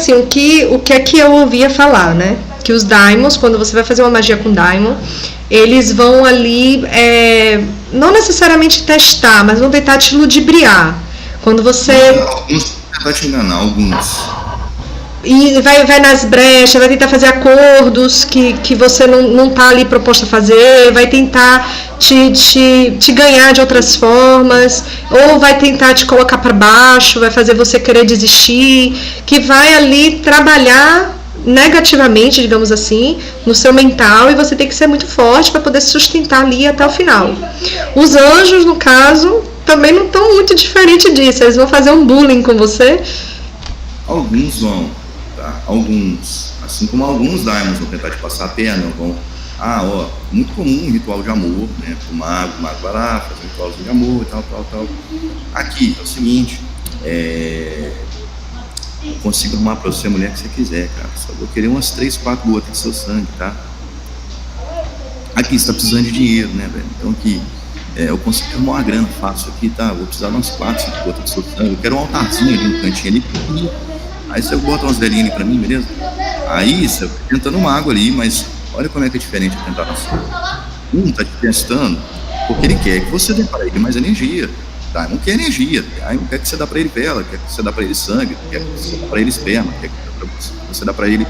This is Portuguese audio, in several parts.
assim, o que é que eu ouvia falar, né? Que os daimons, quando você vai fazer uma magia com daimon, eles vão ali, não necessariamente testar, mas vão tentar te ludibriar. Quando você Alguns vai te enganar, alguns. e vai nas brechas, vai tentar fazer acordos que você não tá ali proposto a fazer, vai tentar te ganhar de outras formas, ou vai tentar te colocar para baixo, vai fazer você querer desistir, que vai ali trabalhar negativamente, digamos assim, no seu mental, e você tem que ser muito forte para poder se sustentar ali até o final. Os anjos, no caso, também não estão muito diferente disso, eles vão fazer um bullying com você. Alguns vão, tá? Alguns. Assim como alguns daimons vão tentar te passar a perna, vão. Muito comum um ritual de amor, né? O mago vai lá, faz um ritualzinho de amor, tal. Aqui é o seguinte, eu consigo arrumar pra você a mulher que você quiser, cara. Só vou querer umas 3, 4 gotas de seu sangue, tá? Aqui, você tá precisando de dinheiro, né, velho? Então aqui, eu consigo arrumar uma grana fácil aqui, tá? Vou precisar de umas 4, 5 gotas de seu sangue. Eu quero um altarzinho ali no cantinho ali. Aí você bota umas velhinhas ali pra mim, beleza? Aí você vai tentando uma água ali, mas olha como é que é diferente a tentação. Um tá te testando porque ele quer que você dê pra ele mais energia. Tá? Não quer energia, tá? Não quer que você dê pra ele vela, quer que você dê pra ele sangue, quer que você dê pra ele esperma, quer que você dê pra ele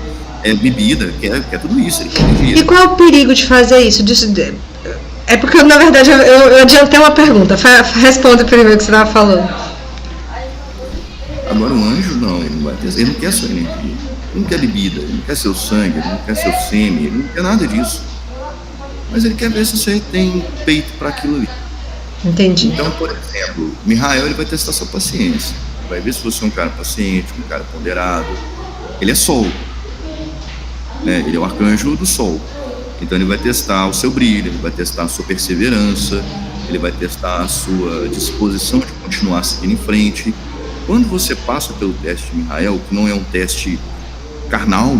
bebida, quer tudo isso, ele quer energia. E qual é o perigo de fazer isso? É porque, na verdade, eu adiantei uma pergunta. Responde primeiro o que você estava falando. Agora o anjo não, ele não quer sua energia, ele não quer bebida, ele não quer seu sangue, ele não quer seu sêmen, ele não quer nada disso. Mas ele quer ver se você tem peito para aquilo ali. Entendi. Então, por exemplo, Mihael, ele vai testar sua paciência, vai ver se você é um cara paciente, um cara ponderado. Ele é sol, né? Ele é o arcanjo do sol. Então ele vai testar o seu brilho, ele vai testar a sua perseverança, ele vai testar a sua disposição de continuar seguindo em frente. Quando você passa pelo teste de Mihael, que não é um teste carnal,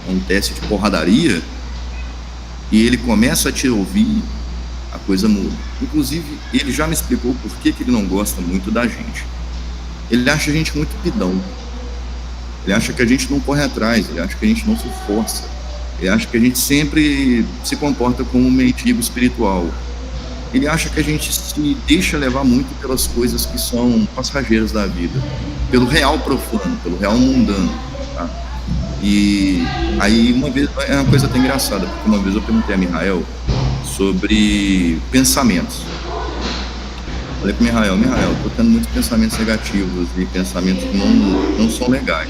é um teste de porradaria, e ele começa a te ouvir, a coisa muda. Inclusive, ele já me explicou por que ele não gosta muito da gente. Ele acha a gente muito pidão. Ele acha que a gente não corre atrás, ele acha que a gente não se esforça. Ele acha que a gente sempre se comporta como um mendigo espiritual. Ele acha que a gente se deixa levar muito pelas coisas que são passageiras da vida, pelo real profano, pelo real mundano, tá? E aí uma vez, é uma coisa até engraçada, porque uma vez eu perguntei a Mihael sobre pensamentos. Falei com o Mihael, tô tendo muitos pensamentos negativos e pensamentos que não são legais.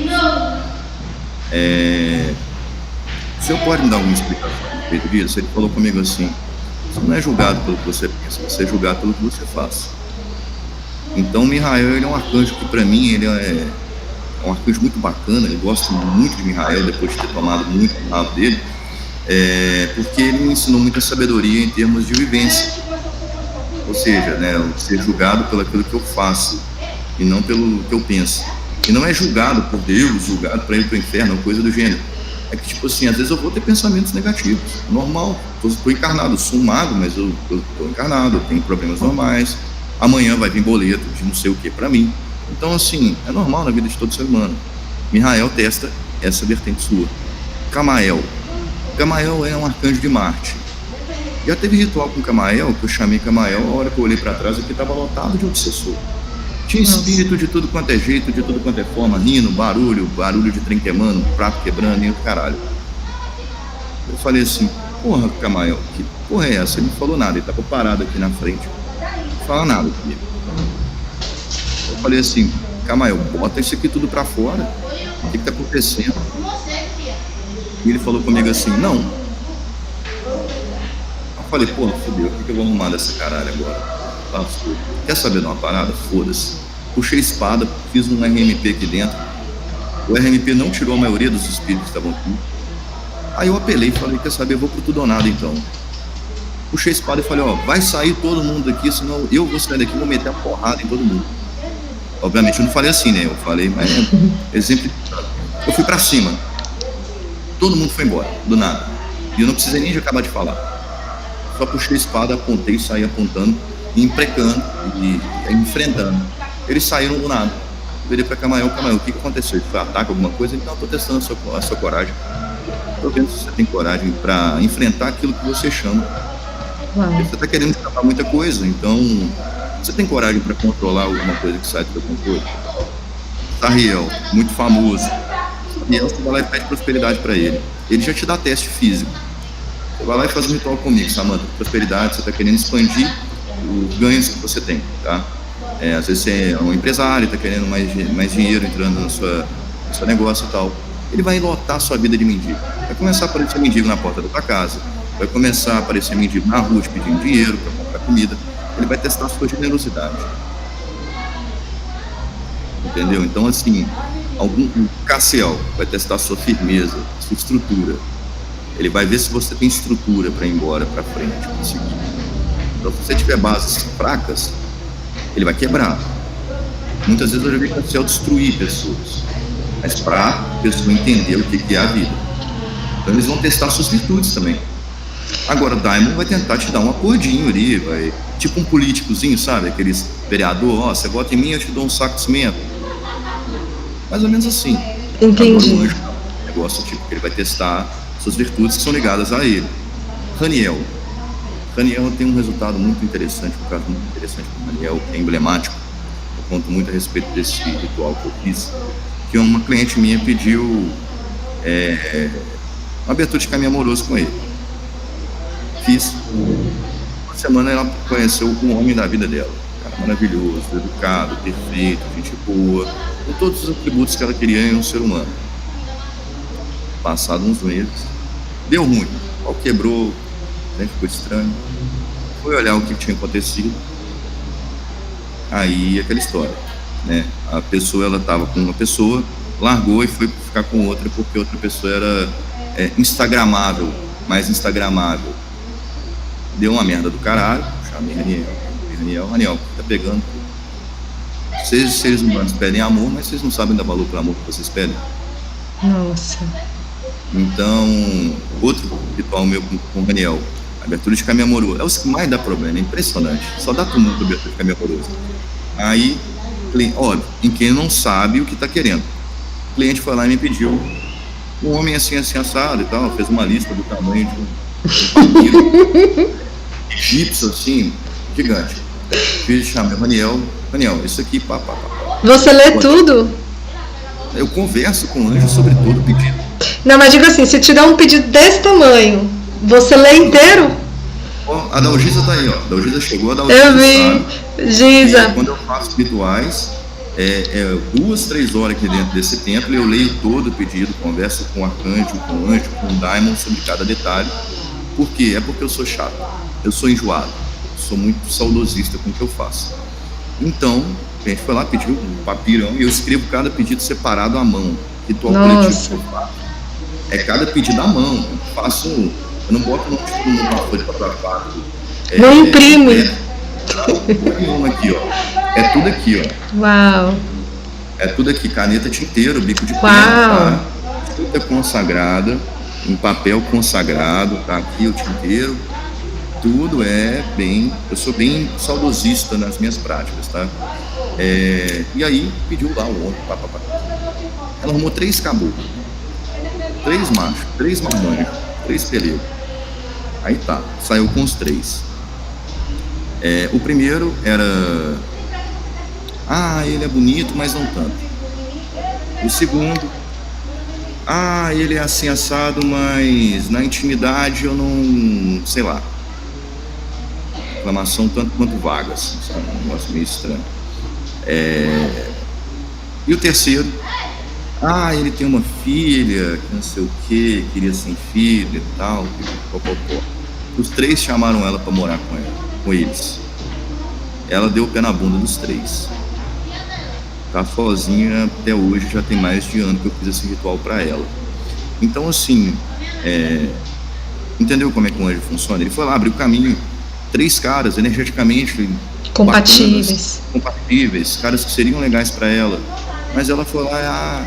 O senhor pode me dar alguma explicação a respeito disso? Ele falou comigo assim: você não é julgado pelo que você pensa, você é julgado pelo que você faz. Então, Mihael, ele é um arcanjo que, para mim, ele é um arcanjo muito bacana. Eu gosto muito de Mihael, depois de ter tomado muito do lado dele, porque ele me ensinou muita sabedoria em termos de vivência. Ou seja, né, ser julgado pelo aquilo que eu faço e não pelo que eu penso. E não é julgado por Deus, julgado para ir para o inferno, ou coisa do gênero. É que, tipo assim, às vezes eu vou ter pensamentos negativos, normal. Estou encarnado, eu sou um mago, mas eu estou encarnado, eu tenho problemas normais. Amanhã vai vir boleto de não sei o que para mim. Então, assim, é normal na vida de todo ser humano. Mihael testa essa vertente sua. Camael é um arcanjo de Marte. Já teve ritual com Camael, que eu chamei Camael, a hora que eu olhei para trás, aqui estava lotado de obsessor. Tinha espírito de tudo quanto é jeito, de tudo quanto é forma, rindo, barulho de trem queimando, prato quebrando e o caralho. Eu falei assim: porra, Camael, que porra é essa? Ele não falou nada, ele tava parado aqui na frente. Não fala nada comigo. Eu falei assim: Camael, bota isso aqui tudo pra fora. O que tá acontecendo? E ele falou comigo assim: não. Eu falei: porra, fodeu, o que eu vou arrumar dessa caralho agora? Quer saber de uma parada? Foda-se. Puxei a espada, fiz um RMP aqui dentro. O RMP não tirou a maioria dos espíritos que estavam aqui. Aí eu apelei e falei: quer saber, vou pro tudo ou nada então. Puxei a espada e falei: vai sair todo mundo daqui, senão eu vou sair daqui e vou meter a porrada em todo mundo. Obviamente eu não falei assim, né? Eu falei, mas exemplo. Eu fui pra cima. Todo mundo foi embora, do nada. E eu não precisei nem de acabar de falar. Só puxei a espada, apontei, saí apontando, imprecando e enfrentando. Eles saíram do nada. virei para Camael, o que aconteceu? Foi ataque, alguma coisa? Então, estou testando a sua coragem. Estou vendo se você tem coragem para enfrentar aquilo que você chama. Você está querendo escapar muita coisa, então você tem coragem para controlar alguma coisa que sai do seu controle? Sahriel, muito famoso. Sahriel, você vai lá e pede prosperidade para ele. Ele já te dá teste físico. Você vai lá e faz um ritual comigo, Samantha. Prosperidade, você está querendo expandir os ganhos que você tem, tá? Às vezes você é um empresário, está querendo mais dinheiro entrando no seu negócio e tal. Ele vai lotar a sua vida de mendigo. Vai começar a aparecer mendigo na porta da tua casa. Vai começar a aparecer mendigo na rua te pedindo dinheiro para comprar comida. Ele vai testar a sua generosidade. Entendeu? Então, assim, o Cassiel vai testar a sua firmeza, a sua estrutura. Ele vai ver se você tem estrutura para ir embora, para frente, para seguir. Então, se você tiver bases fracas, ele vai quebrar. Muitas vezes eu já vi Cassiel destruir pessoas, mas para a pessoa entender o que é a vida. Então, eles vão testar suas virtudes também. Agora, o Daimon vai tentar te dar um acordinho ali, vai, tipo um políticozinho, sabe? Aqueles vereador, você vota em mim, eu te dou um saco de cimento. Mais ou menos assim. Entendi. Agora, o negócio tipo que ele vai testar suas virtudes que são ligadas a ele. Raniel tem um resultado muito interessante, um caso muito interessante com o Raniel, que é emblemático. Eu conto muito a respeito desse ritual que eu fiz, que uma cliente minha pediu uma abertura de caminho amoroso com ele. Fiz. Uma semana ela conheceu o homem da vida dela. Um cara maravilhoso, educado, perfeito, gente boa, com todos os atributos que ela queria em um ser humano. Passado uns meses, deu ruim. O pau quebrou, né, ficou estranho. Foi olhar o que tinha acontecido. Aí aquela história, né? A pessoa, ela estava com uma pessoa, largou e foi ficar com outra porque outra pessoa era instagramável, mais instagramável. Deu uma merda do caralho. Chamei Raniel, tá pegando. Vocês, seres humanos, pedem amor, mas vocês não sabem dar valor pro amor que vocês pedem. Nossa. Então, outro ritual meu com o Raniel, abertura de caminho amoroso, é o que mais dá problema, é impressionante. Só dá tumulto abertura de caminho amoroso. Aí, óbvio, em quem não sabe o que tá querendo. O cliente foi lá e me pediu um homem assim assado e tal, fez uma lista do tamanho de um papiro egípcio, assim, gigante. Fiz, chamei Raniel, isso aqui, pá. Você lê tudo? Eu converso com o anjo sobre todo pedido. Não, mas digo assim, se te dá um pedido desse tamanho, você lê inteiro? Ó, a Dalgisa tá aí, ó. A Dalgisa chegou, a Dalgisa eu vi, Giza. Quando eu faço rituais, 2-3 horas aqui dentro desse templo, eu leio todo o pedido, converso com o arcanjo, com o anjo, com o daimon sobre cada detalhe. Por quê? É porque eu sou chato, eu sou enjoado, sou muito saudosista com o que eu faço. Então, a gente foi lá, pediu um papirão e eu escrevo cada pedido separado à mão. Ritual coletivo que eu faço é cada pedido à mão. Eu não boto no tipo numa folha de papel 4. Não imprime. Não, aqui, ó. É tudo aqui, ó. Uau. É tudo aqui, caneta tinteiro, bico de pena, tá? Tinta consagrada, em papel consagrado, tá aqui o tinteiro. Tudo eu sou bem saudosista nas minhas práticas, tá? E aí pediu lá o homem, pá. Ela arrumou 3 caboclos, 3 machos, 3 marmanjos, 3 pelegos. Aí tá, saiu com os 3. O primeiro era, ele é bonito, mas não tanto. O segundo, ele é assim assado, mas na intimidade eu não, sei lá. Reclamação tanto quanto vagas, sabe? Um negócio meio estranho. E o terceiro, ele tem uma filha, que não sei o que, queria sem filho e tal, Os 3 chamaram ela para morar com eles. Ela deu o pé na bunda dos 3. Tá sozinha até hoje, já tem mais de ano que eu fiz esse ritual para ela. Então, assim, entendeu como é que o anjo funciona? Ele foi lá, abriu o caminho. 3 caras energeticamente compatíveis, caras que seriam legais para ela, mas ela foi lá,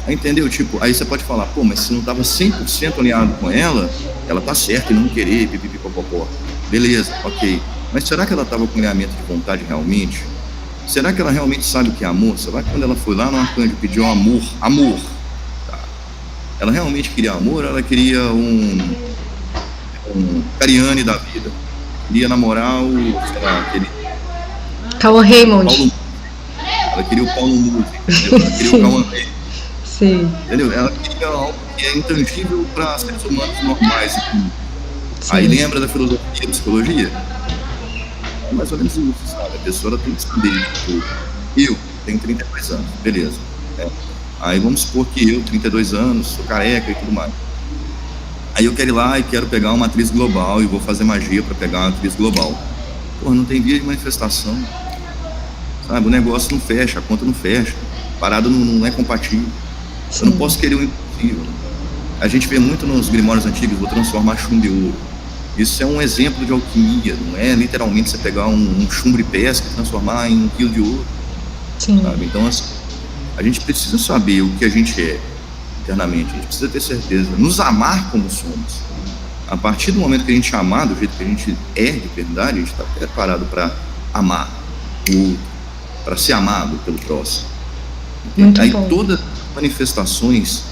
entendeu? Tipo, aí você pode falar, mas se não tava 100% alinhado com ela tá certa em não querer, pipipipopopó. Beleza, ok. Mas será que ela tava com alinhamento de vontade realmente? será que ela realmente sabe o que é amor? Será que quando ela foi lá no arcanjo e pediu amor, tá, ela realmente queria amor? Ela queria um Cariani da vida, queria namorar sei lá, aquele Cauã Raymond. Ela queria o Paulo Musi, entendeu? Ela queria o Cauã Raymond. Sim. Entendeu? Ela queria algo que é intangível para seres humanos normais. Sim. Aí lembra da filosofia e da psicologia? É mais ou menos isso, sabe? A pessoa ela tem que saber. Tipo, eu tenho 32 anos, beleza. Aí vamos supor que eu, 32 anos, sou careca e tudo mais. Aí eu quero ir lá e quero pegar uma atriz global e vou fazer magia para pegar uma atriz global. Porra, não tem via de manifestação. Sabe? O negócio não fecha, a conta não fecha. A parada não é compatível. Sim. Eu não posso querer o impossível. A gente vê muito nos grimórios antigos, vou transformar chumbo em ouro. Isso é um exemplo de alquimia, não é literalmente você pegar um chumbo de pesca e transformar em 1 quilo de ouro. Sim. Sabe? Então, assim, a gente precisa saber o que a gente é internamente, a gente precisa ter certeza, nos amar como somos. A partir do momento que a gente amar do jeito que a gente é de verdade, a gente está preparado para amar o outro, para ser amado pelo próximo. Muito aí bom. Todas as manifestações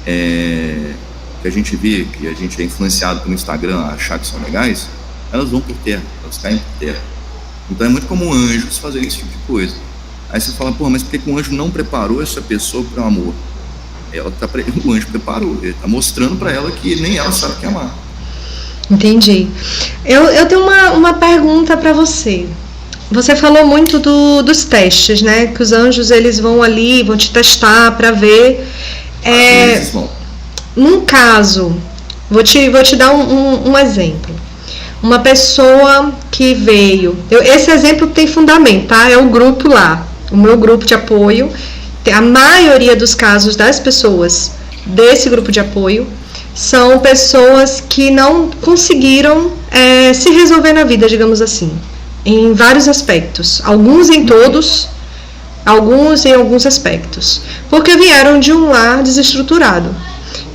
que a gente vê, que a gente é influenciado pelo Instagram a achar que são legais, elas vão por terra, elas caem por terra. Então é muito comum anjos fazerem esse tipo de coisa. Aí você fala, pô, mas por que o anjo não preparou essa pessoa para o amor? O anjo preparou, ele está mostrando para ela que nem ela sabe o que é amar. Entendi. Eu tenho uma pergunta para você. Você falou muito dos testes, né? Que os anjos eles vão ali, vão te testar para ver. Num caso, vou te dar um exemplo. Uma pessoa que veio. Esse exemplo tem fundamento, tá? É o grupo lá, o meu grupo de apoio. A maioria dos casos das pessoas desse grupo de apoio são pessoas que não conseguiram se resolver na vida, digamos assim, em vários aspectos. Alguns em todos, alguns em alguns aspectos. Porque vieram de um lar desestruturado.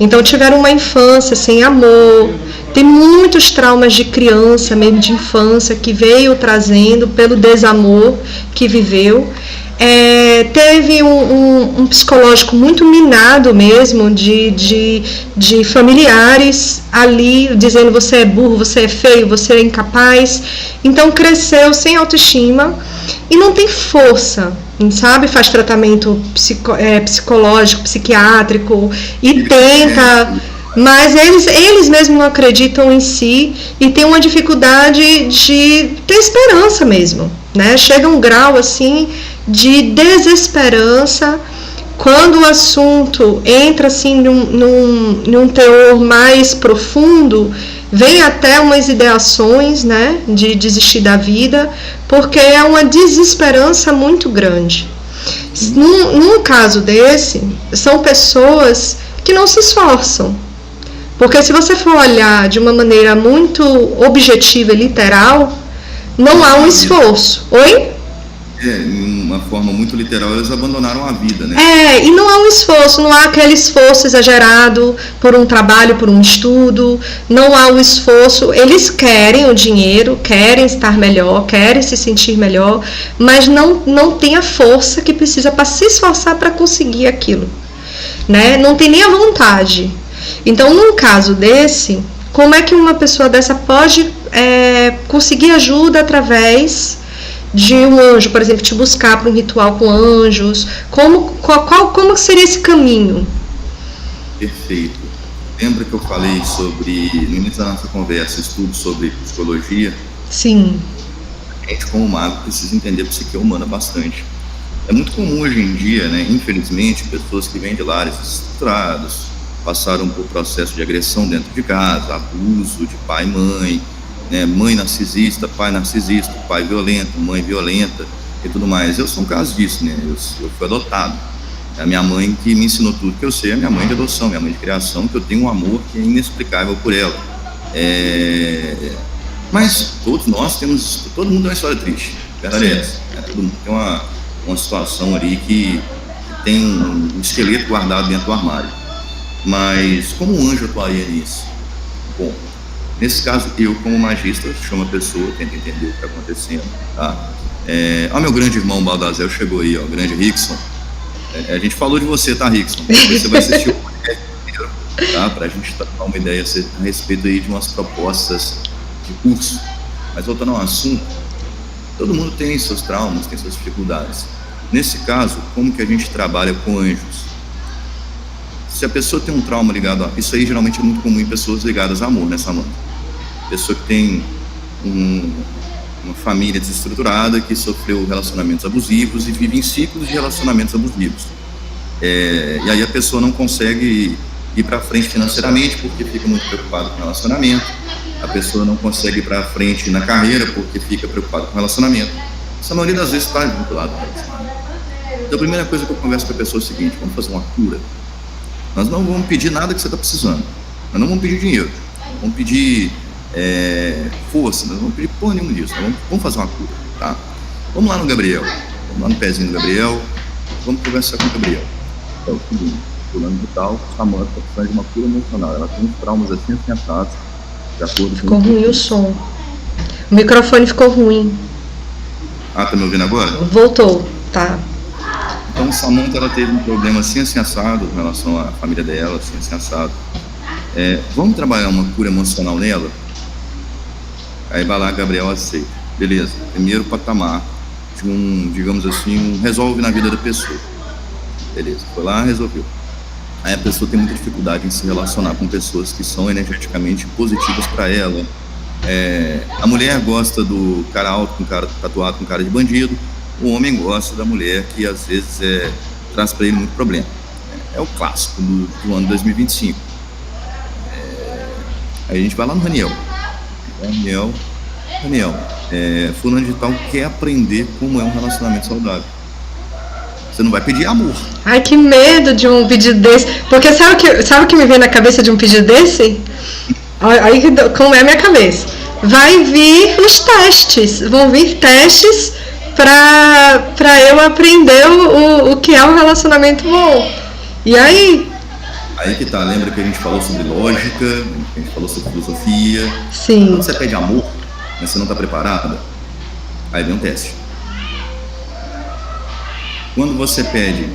Então tiveram uma infância sem amor. Tem muitos traumas de criança, mesmo de infância, que veio trazendo pelo desamor que viveu. Teve um psicológico muito minado mesmo de familiares ali dizendo você é burro, você é feio, você é incapaz. Então cresceu sem autoestima e não tem força, sabe? Faz tratamento psicológico, psiquiátrico e tenta, mas eles mesmos não acreditam em si e tem uma dificuldade de ter esperança mesmo, né? Chega um grau assim de desesperança quando o assunto entra assim num teor mais profundo, vem até umas ideações, né, de desistir da vida, porque é uma desesperança muito grande. Num caso desse, são pessoas que não se esforçam, porque se você for olhar de uma maneira muito objetiva e literal, não há um esforço. Oi? De uma forma muito literal, eles abandonaram a vida, né? E não há um esforço, não há aquele esforço exagerado por um trabalho, por um estudo, não há um esforço, eles querem o dinheiro, querem estar melhor, querem se sentir melhor, mas não tem a força que precisa para se esforçar para conseguir aquilo, né? Não tem nem a vontade. Então, num caso desse, como é que uma pessoa dessa pode conseguir ajuda através de um anjo, por exemplo, te buscar para um ritual com anjos? Como seria esse caminho? Perfeito. Lembra que eu falei sobre, no início da nossa conversa, estudo sobre psicologia? Sim. A gente, como mago, precisa entender a psique humana bastante. É muito comum hoje em dia, né, infelizmente, pessoas que vêm de lares estruturados, passaram por processo de agressão dentro de casa, abuso de pai e mãe, né, mãe narcisista, pai violento, mãe violenta e tudo mais. Eu sou um caso disso, né? Eu fui adotado. A minha mãe que me ensinou tudo que eu sei, é minha mãe de adoção, minha mãe de criação, que eu tenho um amor que é inexplicável por ela. Mas todos nós temos, todo mundo tem uma história triste, verdade é essa. Todo mundo tem uma situação ali que tem um esqueleto guardado dentro do armário. Mas como um anjo atuaria nisso? Bom, nesse caso, eu como magista chamo a pessoa, tento entender o que está acontecendo, tá? Ó, meu grande irmão Baldazel chegou aí, ó, grande Rickson. A gente falou de você, tá, Rickson? Você vai assistir o podcast inteiro, tá? Pra gente trocar uma ideia a respeito aí de umas propostas de curso. Mas voltando ao assunto, todo mundo tem seus traumas, tem suas dificuldades. Nesse caso, como que a gente trabalha com anjos? Se a pessoa tem um trauma ligado a... Isso aí geralmente é muito comum em pessoas ligadas a amor, né, Samanta? Pessoa que tem uma família desestruturada, que sofreu relacionamentos abusivos e vive em ciclos de relacionamentos abusivos. E aí a pessoa não consegue ir para frente financeiramente porque fica muito preocupada com o relacionamento. A pessoa não consegue ir para frente na carreira porque fica preocupada com o relacionamento. Essa maioria das vezes está vinculado ao relacionamento. Então a primeira coisa que eu converso com a pessoa é o seguinte: vamos fazer uma cura. Nós não vamos pedir nada que você está precisando. Nós não vamos pedir dinheiro. Vamos pedir força. Nós não vamos pedir porra nenhuma disso. Vamos fazer uma cura, tá? Vamos lá no Gabriel. Vamos lá no pezinho do Gabriel. Vamos conversar com o Gabriel. É o seguinte: fulano de tal, Samanta está precisando de uma cura emocional. Ela tem uns traumas assim assentados. Ficou ruim o som. O microfone ficou ruim. Ah, tá me ouvindo agora? Voltou, tá. Então, Samanta, ela teve um problema assim assado em relação à família dela, assim assado. Vamos trabalhar uma cura emocional nela? Aí vai lá, Gabriel aceita. Beleza, primeiro patamar de digamos assim, resolve na vida da pessoa. Beleza, foi lá, resolveu. Aí a pessoa tem muita dificuldade em se relacionar com pessoas que são energeticamente positivas para ela. A mulher gosta do cara alto, com cara tatuado, com cara de bandido. O homem gosta da mulher que às vezes traz para ele muito problema. É o clássico do ano 2025. Aí a gente vai lá no Raniel. Raniel, fulano de tal quer aprender como é um relacionamento saudável. Você não vai pedir amor. Ai, que medo de um pedido desse. Porque sabe o que me vem na cabeça de um pedido desse? Aí como é a minha cabeça. Vai vir os testes. Vão vir testes pra eu aprender o que é um relacionamento bom. E aí? Aí que tá, lembra que a gente falou sobre lógica, que a gente falou sobre filosofia. Sim. Quando você pede amor, mas você não tá preparada, aí vem um teste. Quando você pede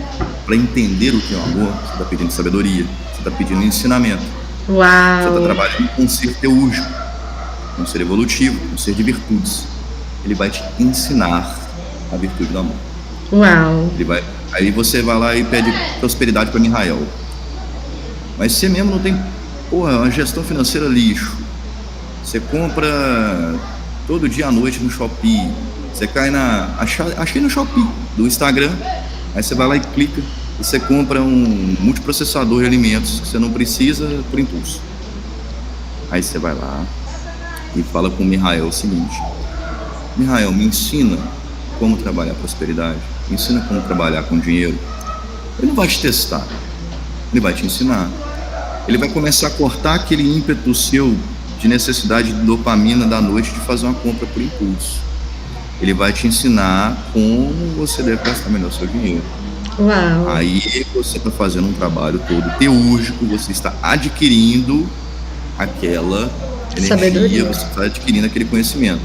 para entender o que é o amor, você está pedindo sabedoria, você está pedindo ensinamento. Uau. Você está trabalhando com um ser teúrgico, um ser evolutivo, um ser de virtudes. Ele vai te ensinar a virtude do amor. Uau. Aí você vai lá e pede prosperidade para Mihael. Mas você mesmo não tem, uma gestão financeira lixo. Você compra todo dia à noite no Shopee. Você cai achei no Shopee do Instagram, aí você vai lá e clica e você compra um multiprocessador de alimentos que você não precisa por impulso. Aí você vai lá e fala com o Mihael o seguinte: Mihael, me ensina como trabalhar a prosperidade, me ensina como trabalhar com dinheiro. Ele não vai te testar, ele vai te ensinar. Ele vai começar a cortar aquele ímpeto seu de necessidade de dopamina da noite de fazer uma compra por impulso. Ele vai te ensinar como você deve gastar melhor seu dinheiro. Uau. Aí você está fazendo um trabalho todo teúrgico, você está adquirindo aquela energia, sabedoria. Você está adquirindo aquele conhecimento.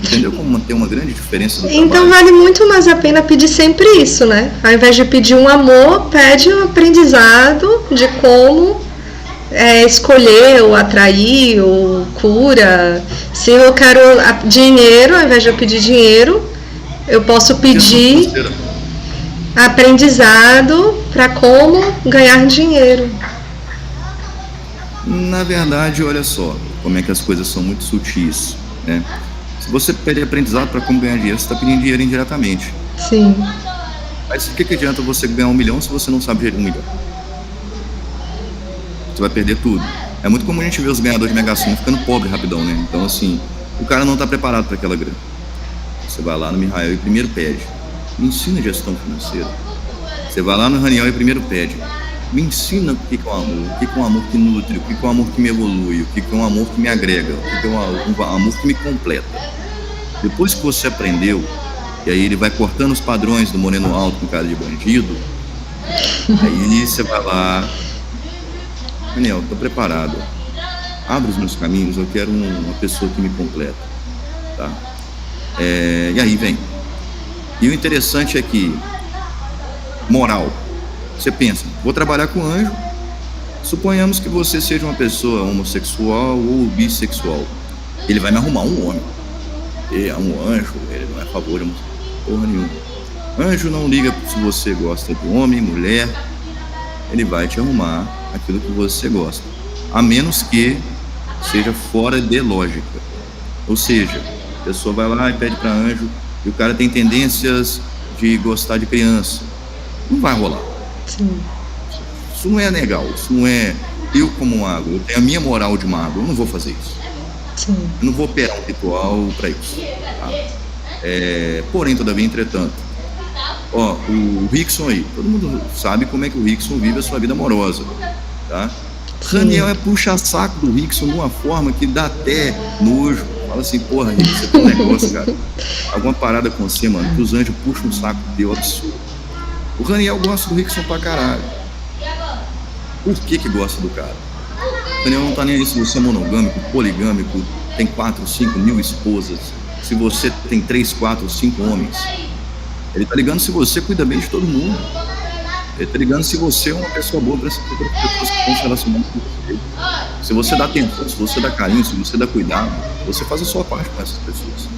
Entendeu como tem uma grande diferença do Então trabalho? vale muito mais a pena pedir sempre isso, né? Ao invés de pedir um amor, pede um aprendizado de como escolher ou atrair ou cura. Se eu quero dinheiro, ao invés de eu pedir dinheiro, eu posso pedir aprendizado para como ganhar dinheiro. Na verdade, olha só como é que as coisas são muito sutis, né? Se você pede aprendizado para como ganhar dinheiro, você está pedindo dinheiro indiretamente. Sim. Mas o que adianta você ganhar 1 milhão se você não sabe gerir 1 milhão? Você vai perder tudo. É muito comum a gente ver os ganhadores de Mega Sena ficando pobre rapidão, né? Então, assim, o cara não está preparado para aquela grana. Você vai lá no Mihael e primeiro pede: me ensina gestão financeira. Você vai lá no Raniel e primeiro pede: me ensina o que é o amor, o que é um amor que nutre, o que é um amor que me evolui, o que é um amor que me agrega, o que é um amor que me completa. Depois que você aprendeu, e aí ele vai cortando os padrões do moreno alto com cara de bandido, aí você vai lá: Daniel, estou preparado, abre os meus caminhos, eu quero uma pessoa que me completa, tá? E aí vem E o interessante é que, moral, você pensa, vou trabalhar com anjo, suponhamos que você seja uma pessoa homossexual ou bissexual. Ele vai me arrumar um homem. Ele é um anjo, ele não é a favor de porra nenhuma. Anjo não liga se você gosta de homem, mulher, ele vai te arrumar aquilo que você gosta, a menos que seja fora de lógica. Ou seja, a pessoa vai lá e pede para anjo e o cara tem tendências de gostar de criança. Não vai rolar. Sim. Isso não é legal, isso não é... Eu como mago, eu tenho a minha moral de mago, eu não vou fazer isso. Sim. Eu não vou operar um ritual para isso, tá? Porém, todavia, entretanto, o Rickson aí, todo mundo sabe como é que o Rickson vive a sua vida amorosa, tá? Raniel é puxa-saco do Rickson de uma forma que dá até nojo. Fala assim, porra, Rickson, você tem um negócio, cara, alguma parada com você, mano, que os anjos puxam um saco teu absurdo. O Raniel gosta do Rickson pra caralho. Por que gosta do cara? O Raniel não tá nem aí se você é monogâmico, poligâmico, tem 4, 5 mil esposas, se você tem 3, 4, 5 homens. Ele tá ligando se você cuida bem de todo mundo. Ele tá ligando se você é uma pessoa boa para essas pessoas que estão se relacionando com você. Se você dá atenção, se você dá carinho, se você dá cuidado, você faz a sua parte com essas pessoas.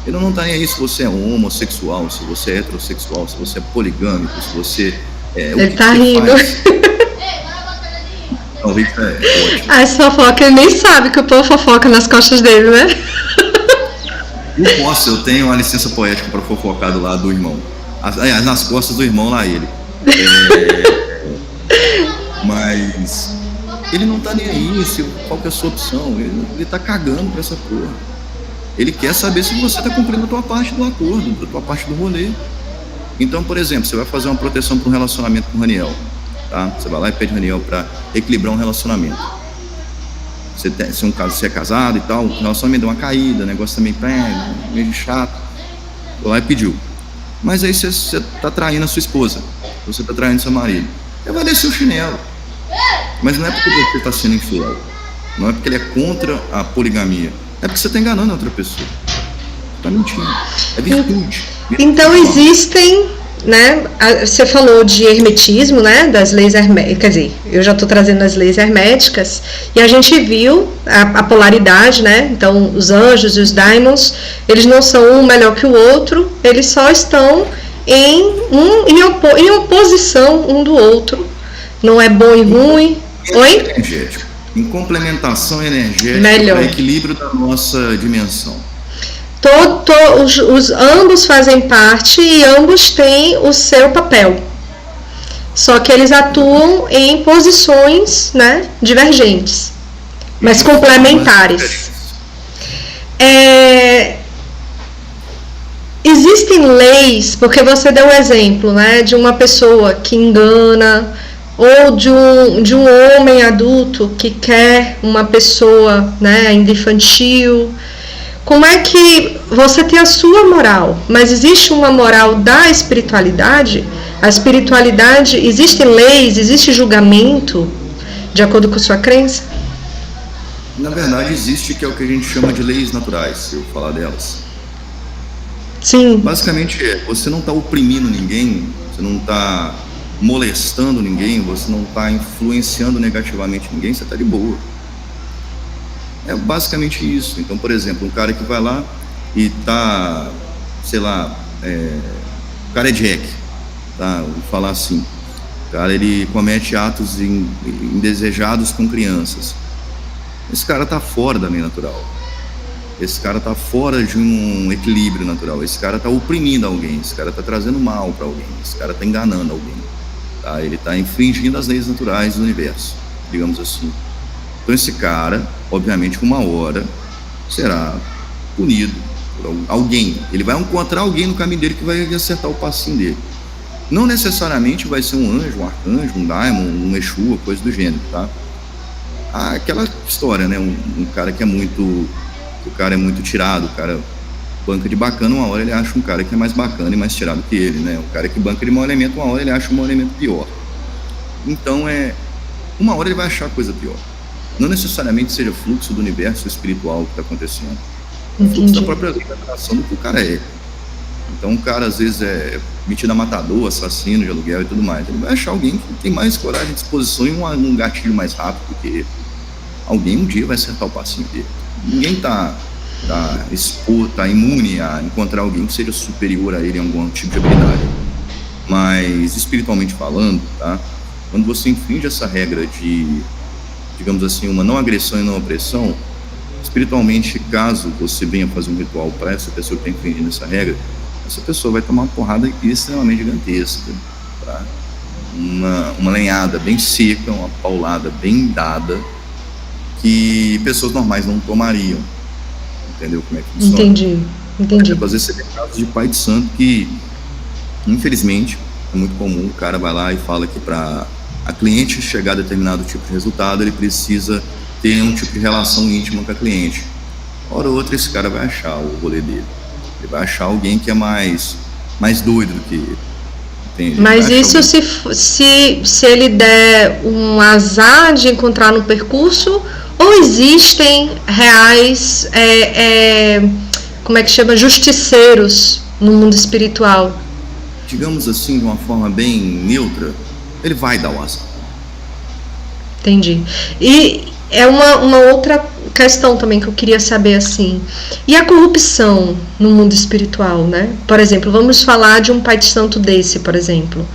Ele não tá nem aí se você é homossexual, se você é heterossexual, se você é poligâmico, se você é... Ele tá rindo. Não, o Rick é ótimo. As fofocas, ele nem sabe que o povo fofoca nas costas dele, né? Eu posso, eu tenho uma licença poética para fofocar do lado do irmão. Nas costas do irmão lá, ele. Mas ele não tá nem aí, qual que é a sua opção? Ele tá cagando pra essa porra. Ele quer saber se você tá cumprindo a tua parte do acordo, a tua parte do rolê. Então, por exemplo, você vai fazer uma proteção para um relacionamento com o Raniel, tá? Você vai lá e pede Raniel para equilibrar um relacionamento. Se é casado e tal, o relacionamento deu uma caída, o negócio também meio chato. Foi lá e pediu. Mas aí você tá traindo a sua esposa, você tá traindo seu marido. Ele vai descer o chinelo. Mas não é porque você tá sendo infiel, não é porque ele é contra a poligamia, é porque você tá enganando a outra pessoa. Você tá mentindo. É virtude. Então existem, né? Você falou de hermetismo, né? Das leis herméticas, quer dizer, eu já estou trazendo as leis herméticas, e a gente viu a polaridade, né? Então, os anjos e os daimons, eles não são um melhor que o outro, eles só estão em oposição um do outro. Não é bom e ruim. Oi? Energético. Em complementação energética para equilíbrio da nossa dimensão. Ambos fazem parte e ambos têm o seu papel. Só que eles atuam em posições, né, divergentes, mas complementares. Existem leis, porque você deu um exemplo, né, de uma pessoa que engana, ou de um homem adulto que quer uma pessoa, né, ainda infantil. Como é que você tem a sua moral, mas existe uma moral da espiritualidade? A espiritualidade, existem leis, existe julgamento de acordo com sua crença? Na verdade existe, que é o que a gente chama de leis naturais, se eu falar delas. Sim. Basicamente você não está oprimindo ninguém, você não está molestando ninguém, você não está influenciando negativamente ninguém, você está de boa. É basicamente isso. Então, por exemplo, um cara que vai lá e tá, sei lá, o cara é Jack, tá? Vou falar assim, o cara ele comete atos indesejados com crianças. Esse cara tá fora da lei natural. Esse cara tá fora de um equilíbrio natural. Esse cara tá oprimindo alguém. Esse cara tá trazendo mal para alguém. Esse cara tá enganando alguém. Tá? Ele tá infringindo as leis naturais do universo, digamos assim. Então esse cara, obviamente, uma hora será punido por alguém. Ele vai encontrar alguém no caminho dele que vai acertar o passinho dele. Não necessariamente vai ser um anjo, um arcanjo, um daimon, um exu, coisa do gênero, tá? Aquela história, né? Um cara que é muito... O cara é muito tirado, o cara banca de bacana, uma hora ele acha um cara que é mais bacana e mais tirado que ele, né? O cara que banca de mau elemento, uma hora ele acha um mau elemento pior. Então, uma hora ele vai achar coisa pior. Não necessariamente seja fluxo do universo espiritual que está acontecendo. É fluxo da própria lei da atração do que o cara é. Então, o cara, às vezes, é metido a matador, assassino de aluguel e tudo mais. Ele vai achar alguém que tem mais coragem, disposição e um gatilho mais rápido que ele. Alguém um dia vai acertar o passinho dele. Ninguém tá imune a encontrar alguém que seja superior a ele em algum tipo de habilidade. Mas, espiritualmente falando, tá? Quando você infringe essa regra de, digamos assim, uma não agressão e não opressão, espiritualmente, caso você venha fazer um ritual para essa pessoa que está infringindo essa regra, essa pessoa vai tomar uma porrada extremamente gigantesca, tá? Uma lenhada bem seca, uma paulada bem dada, que pessoas normais não tomariam. Entendeu como é que funciona? Entendi. Às vezes você tem casos de pai de santo que, infelizmente, é muito comum, o cara vai lá e fala que para a cliente chegar a determinado tipo de resultado, ele precisa ter um tipo de relação íntima com a cliente. Hora ou outra, esse cara vai achar o rolê dele. Ele vai achar alguém que é mais doido do que ele. Entende? Mas isso se ele der um azar de encontrar no percurso, ou existem reais, como é que chama, justiceiros no mundo espiritual? Digamos assim, de uma forma bem neutra, ele vai dar o azar. Entendi. E é uma outra questão também que eu queria saber, assim, e a corrupção no mundo espiritual, né? Por exemplo, vamos falar de um pai de santo desse, por exemplo.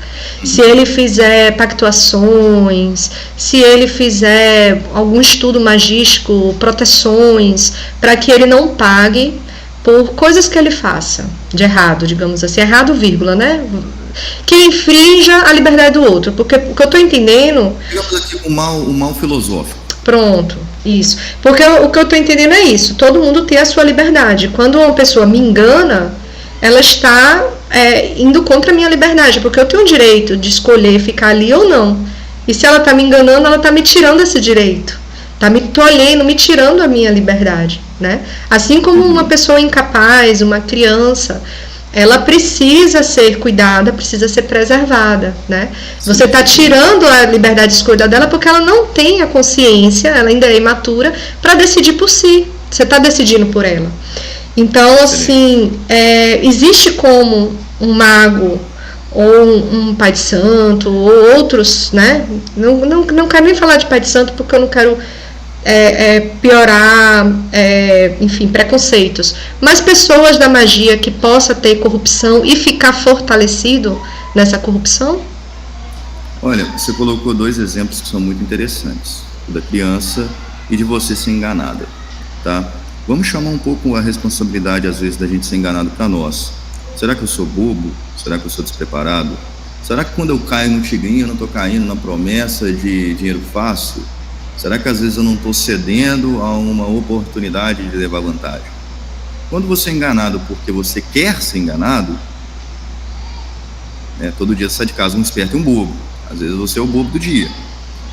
Se ele fizer pactuações, se ele fizer algum estudo magístico, proteções, para que ele não pague por coisas que ele faça de errado, digamos assim, errado, vírgula, né? Que infrinja a liberdade do outro, porque o que eu estou entendendo... Digamos aqui o mal filosófico. Pronto, isso. Porque o que eu estou entendendo é isso, todo mundo tem a sua liberdade. Quando uma pessoa me engana, ela está indo contra a minha liberdade, porque eu tenho o direito de escolher ficar ali ou não. E se ela está me enganando, ela está me tirando esse direito. Está me tolhendo, me tirando a minha liberdade, né? Assim como uma pessoa incapaz, uma criança, ela precisa ser cuidada, precisa ser preservada, né? Você está tirando a liberdade de escolha dela porque ela não tem a consciência, ela ainda é imatura, para decidir por si. Você está decidindo por ela. Então, assim, existe como um mago ou um pai de santo ou outros, né? Não quero nem falar de pai de santo porque eu não quero piorar, enfim, preconceitos. Mas pessoas da magia que possa ter corrupção e ficar fortalecido nessa corrupção? Olha, você colocou 2 exemplos que são muito interessantes, o da criança e de você ser enganada, tá? Vamos chamar um pouco a responsabilidade, às vezes, da gente ser enganado para nós. Será que eu sou bobo? Será que eu sou despreparado? Será que quando eu caio no tigrinho, eu não estou caindo na promessa de dinheiro fácil? Será que às vezes eu não estou cedendo a uma oportunidade de levar vantagem? Quando você é enganado porque você quer ser enganado, todo dia você sai de casa um esperto e um bobo. Às vezes você é o bobo do dia.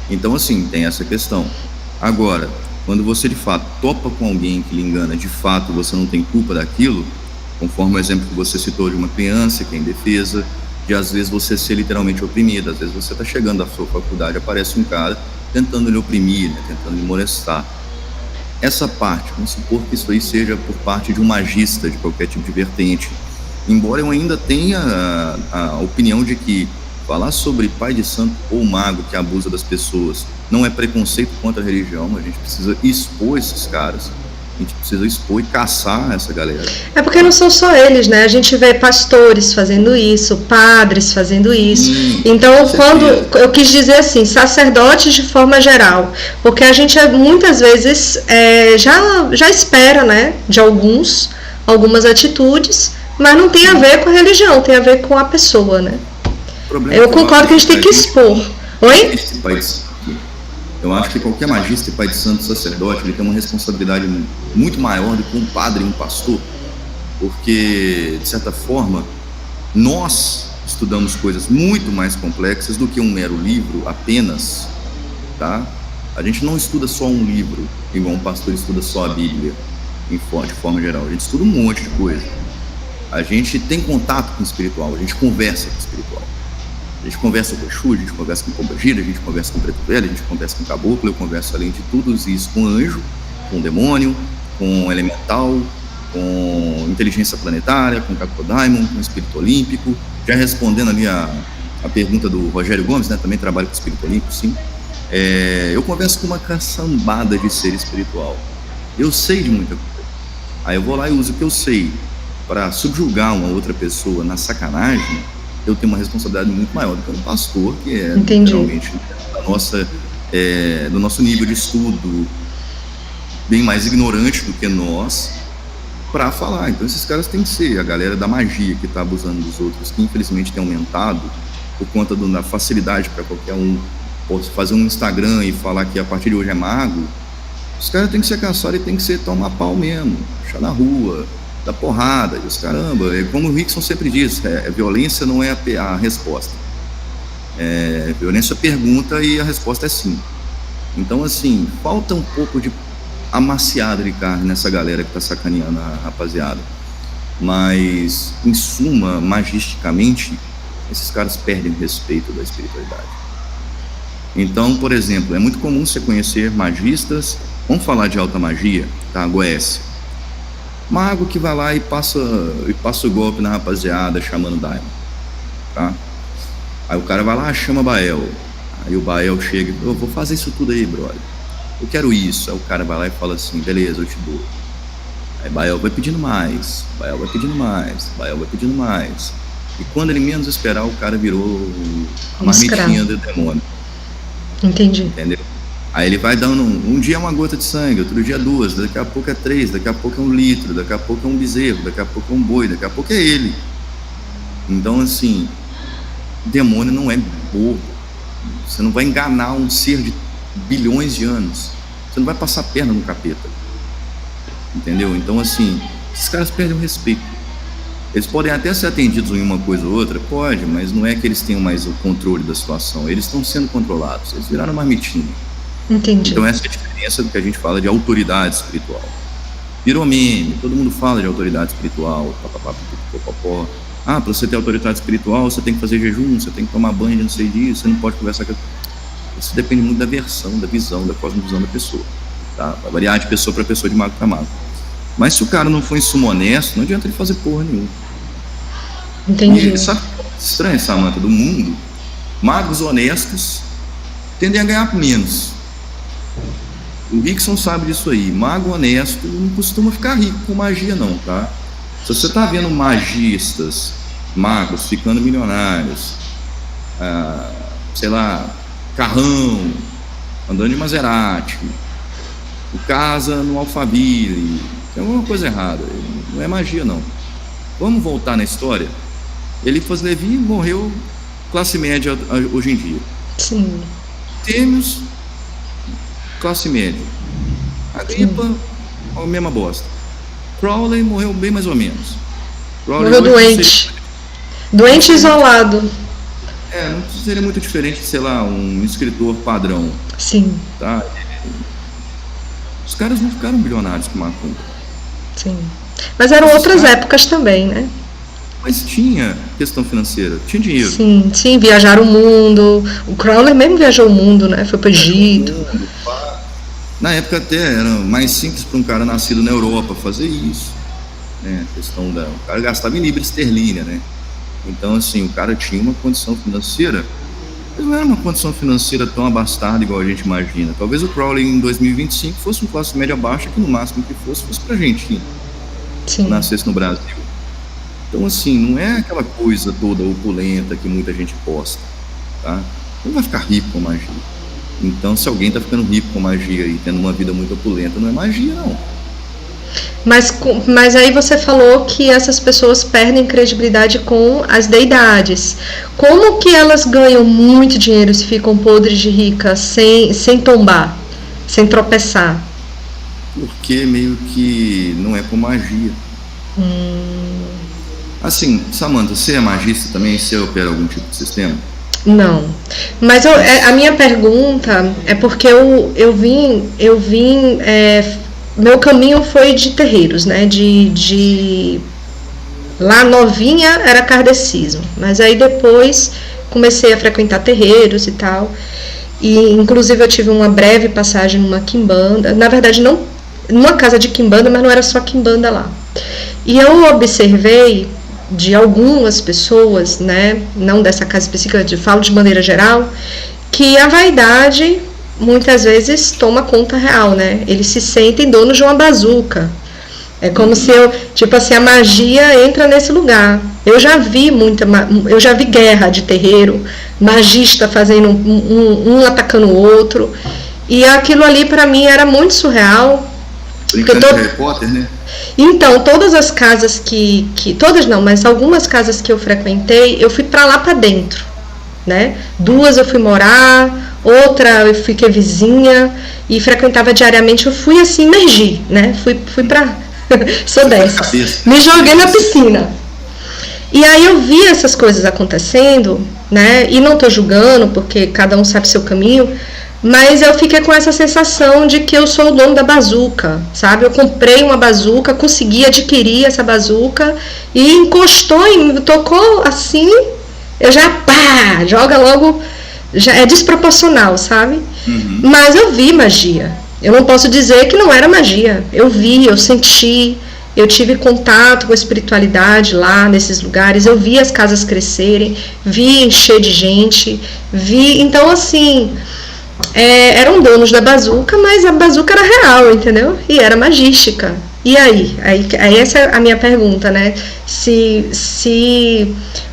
Então, assim, tem essa questão. Agora, quando você de fato topa com alguém que lhe engana, de fato você não tem culpa daquilo, conforme o exemplo que você citou de uma criança que é indefesa, de às vezes você ser literalmente oprimido, às vezes você está chegando à sua faculdade, aparece um cara tentando lhe oprimir, né, tentando lhe molestar. Essa parte, vamos supor que isso aí seja por parte de um magista de qualquer tipo de vertente, embora eu ainda tenha a opinião de que falar sobre pai de santo ou mago que abusa das pessoas não é preconceito contra a religião, a gente precisa expor esses caras, a gente precisa expor e caçar essa galera. É porque não são só eles, né? A gente vê pastores fazendo isso, padres fazendo isso. Então, quando eu quis dizer assim, sacerdotes de forma geral, porque a gente muitas vezes já espera, né, de algumas atitudes, mas não tem a ver com a religião, tem a ver com a pessoa, né? Eu concordo que a gente tem que expor. Oi? Eu acho que qualquer magista e pai de santo, sacerdote, ele tem uma responsabilidade muito maior do que um padre e um pastor, porque, de certa forma, nós estudamos coisas muito mais complexas do que um mero livro apenas, tá? A gente não estuda só um livro, igual um pastor estuda só a Bíblia, de forma geral. A gente estuda um monte de coisa. A gente tem contato com o espiritual, a gente conversa com o espiritual. A gente conversa com o Exu, a gente conversa com o Pombagira, a gente conversa com o Preto Velho, a gente conversa com o Caboclo, eu converso além de tudo isso com anjo, com demônio, com elemental, com inteligência planetária, com Cacodemon, com espírito olímpico. Já respondendo ali a pergunta do Rogério Gomes, né, também trabalho com espírito olímpico, sim. Eu converso com uma caçambada de ser espiritual. Eu sei de muita coisa. Aí eu vou lá e uso o que eu sei para subjugar uma outra pessoa na sacanagem. Eu tenho uma responsabilidade muito maior do que um pastor, que é realmente do nosso nível de estudo, bem mais ignorante do que nós, para falar. Então esses caras têm que ser a galera da magia que está abusando dos outros, que infelizmente tem aumentado por conta da facilidade para qualquer um fazer um Instagram e falar que a partir de hoje é mago. Os caras têm que ser caçados e tem que ser tomar pau mesmo, achar na rua, dar porrada, e os caramba, como o Rickson sempre diz, violência não é a resposta. Violência pergunta e a resposta é sim. Então, assim, falta um pouco de amaciada de carne nessa galera que tá sacaneando a rapaziada. Mas, em suma, magisticamente, esses caras perdem o respeito da espiritualidade. Então, por exemplo, é muito comum você conhecer magistas, vamos falar de alta magia, tá? Goécia. Mago que vai lá e passa o golpe na rapaziada chamando Daimon, tá? Aí o cara vai lá, chama Bael. Aí o Bael chega, eu vou fazer isso tudo aí, brother. Eu quero isso. Aí o cara vai lá e fala assim, beleza, eu te dou. Aí Bael vai pedindo mais, Bael vai pedindo mais, Bael vai pedindo mais. E quando ele menos esperar, o cara virou a marmitinha do demônio. Entendi. Entendeu? Aí ele vai dando, um dia é uma gota de sangue, outro dia 2, daqui a pouco é 3, daqui a pouco é 1 litro, daqui a pouco é um bezerro, daqui a pouco é um boi, daqui a pouco é ele. Então, assim, demônio não é bobo. Você não vai enganar um ser de bilhões de anos. Você não vai passar a perna no capeta. Entendeu? Então, assim, esses caras perdem o respeito. Eles podem até ser atendidos em uma coisa ou outra, pode, mas não é que eles tenham mais o controle da situação. Eles estão sendo controlados, eles viraram marmitinha. Entendi. Então essa é a diferença do que a gente fala de autoridade espiritual. Virou meme, todo mundo fala de autoridade espiritual, papapá. Para você ter autoridade espiritual, você tem que fazer jejum, você tem que tomar banho de não sei disso, você não pode conversar com... Isso depende muito da versão, da visão, da cosmovisão da pessoa, tá? Vai variar de pessoa para pessoa, de mago para mago. Mas se o cara não for em suma honesto, não adianta ele fazer porra nenhuma. Entendi. E sabe o que é estranho, Samanta, do mundo? Magos honestos tendem a ganhar menos. O Rickson sabe disso aí. Mago honesto não costuma ficar rico com magia não, tá? Se você tá vendo magistas, magos ficando milionários, sei lá, carrão, andando de Maserati, casa no Alphaville, tem alguma coisa errada, não é magia não. Vamos voltar na história. Eliphas Levi morreu classe média hoje em dia. Sim. Têmios, classe média. Agripa, a mesma bosta. Crowley morreu bem mais ou menos. Crowley morreu doente. Doente isolado. Não seria muito diferente de, sei lá, um escritor padrão. Sim. Tá? Os caras não ficaram bilionários com macumba. Sim. Mas eram outras épocas também, né? Mas tinha questão financeira, tinha dinheiro. Sim, viajaram o mundo. O Crowley mesmo viajou o mundo, né? Foi para o Egito. Na época até era mais simples para um cara nascido na Europa fazer isso, né? A questão o cara gastava em libra esterlina, né? Então, assim, o cara tinha uma condição financeira, mas não era uma condição financeira tão abastada igual a gente imagina. Talvez o Crowley em 2025 fosse um classe média baixa, que no máximo que fosse pra Argentina. Sim. Nascesse no Brasil. Então, assim, não é aquela coisa toda opulenta que muita gente posta, tá? Não vai ficar rico com magia. Então, se alguém tá ficando rico com magia e tendo uma vida muito opulenta, não é magia, não. Mas aí você falou que essas pessoas perdem credibilidade com as deidades. Como que elas ganham muito dinheiro se ficam podres de ricas sem tombar, sem tropeçar? Porque meio que não é com magia. Assim, Samanta, você é magista também? Você opera algum tipo de sistema? Não, mas a minha pergunta é porque eu vim meu caminho foi de terreiros, né? Lá novinha era kardecismo, mas aí depois comecei a frequentar terreiros e tal. E inclusive eu tive uma breve passagem numa quimbanda, na verdade não numa casa de quimbanda, mas não era só quimbanda lá. E eu observei de algumas pessoas, né, não dessa casa específica, falo de maneira geral, que a vaidade muitas vezes toma conta real, né? Eles se sentem donos de uma bazuca. É como se tipo assim, a magia entra nesse lugar. Eu já vi guerra de terreiro, magista fazendo um atacando o outro, e aquilo ali para mim era muito surreal. Brincando de Harry Potter, né? Então, todas as casas todas não, mas algumas casas que eu frequentei, eu fui pra lá pra dentro, né? 2 eu fui morar, outra eu fiquei vizinha e frequentava diariamente. Eu fui assim, imergir, né? Fui pra... Sou dessas. Me joguei na piscina. E aí eu vi essas coisas acontecendo, né? E não tô julgando, porque cada um sabe seu caminho, mas eu fiquei com essa sensação de que eu sou o dono da bazuca, sabe? Eu comprei uma bazuca, consegui adquirir essa bazuca e encostou em mim, tocou assim, eu já joga logo, já é desproporcional, sabe? Mas eu vi magia. Eu não posso dizer que não era magia. Eu vi, eu senti, eu tive contato com a espiritualidade lá nesses lugares, eu vi as casas crescerem, vi encher de gente, então assim... eram donos da bazuca, mas a bazuca era real, entendeu? E era magística. E aí essa é a minha pergunta, né?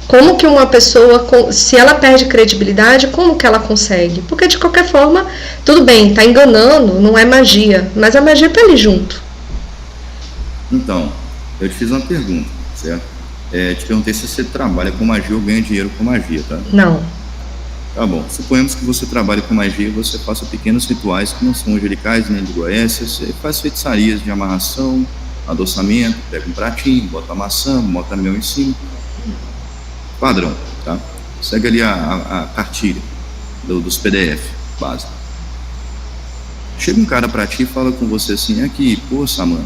Como que uma pessoa, se ela perde credibilidade, como que ela consegue? Porque de qualquer forma, tudo bem, tá enganando, não é magia, mas a magia tá ali junto. Então, eu te fiz uma pergunta, certo? Te perguntei se você trabalha com magia ou ganha dinheiro com magia, tá? Não. Tá bom, suponhamos que você trabalhe com magia e você faça pequenos rituais que não são angelicais nem de goécias, você faz feitiçarias de amarração, adoçamento, pega um pratinho, bota maçã, bota mel em cima. Padrão, tá? Segue ali a cartilha dos PDF básico. Chega um cara pra ti e fala com você assim, aqui, pô, Samanta,